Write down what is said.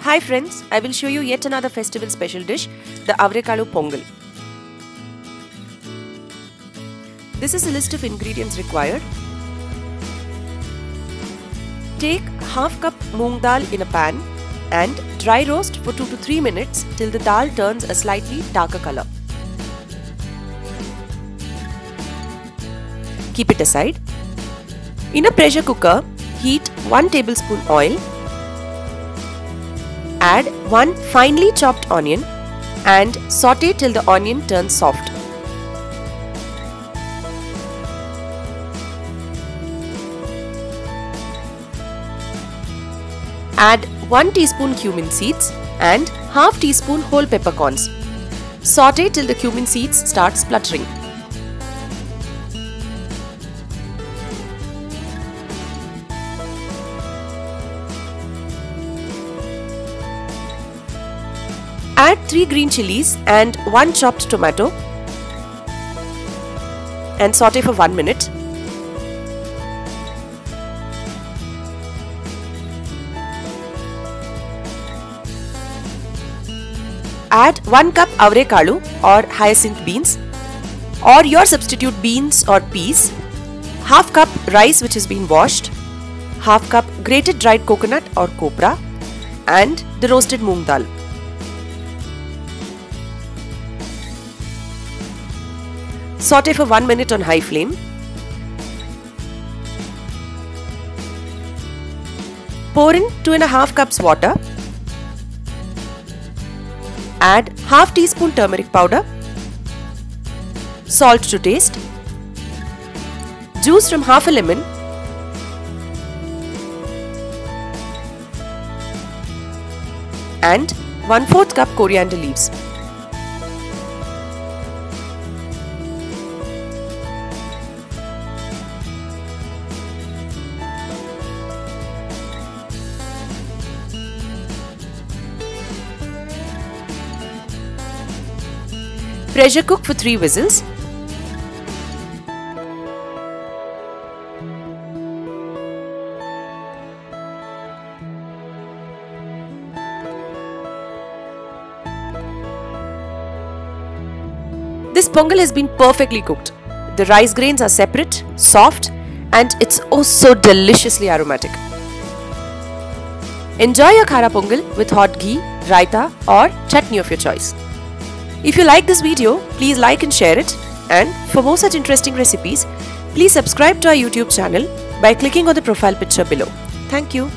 Hi friends, I will show you yet another festival special dish, the Avarekalu Pongal. This is a list of ingredients required. Take half cup moong dal in a pan and dry roast for 2 to 3 minutes till the dal turns a slightly darker color. Keep it aside. In a pressure cooker, heat 1 tablespoon oil. Add 1 finely chopped onion and saute till the onion turns soft. Add 1 teaspoon cumin seeds and half teaspoon whole peppercorns. Saute till the cumin seeds start spluttering. Add 3 green chilies and 1 chopped tomato and saute for 1 minute. Add 1 cup Avarekalu or hyacinth beans or your substitute beans or peas, half cup rice which has been washed, half cup grated dried coconut or COPRA and the roasted moong dal. Saute for 1 minute on high flame. Pour in 2½ cups water. Add half teaspoon turmeric powder, salt to taste, juice from half a lemon, and 1/4 cup coriander leaves. Pressure cook for 3 whistles. This pongal has been perfectly cooked. The rice grains are separate, soft, and it's oh so deliciously aromatic. Enjoy your Khara Pongal with hot ghee, raita or chutney of your choice. If you like this video, please like and share it, and for more such interesting recipes, please subscribe to our YouTube channel by clicking on the profile picture below. Thank you.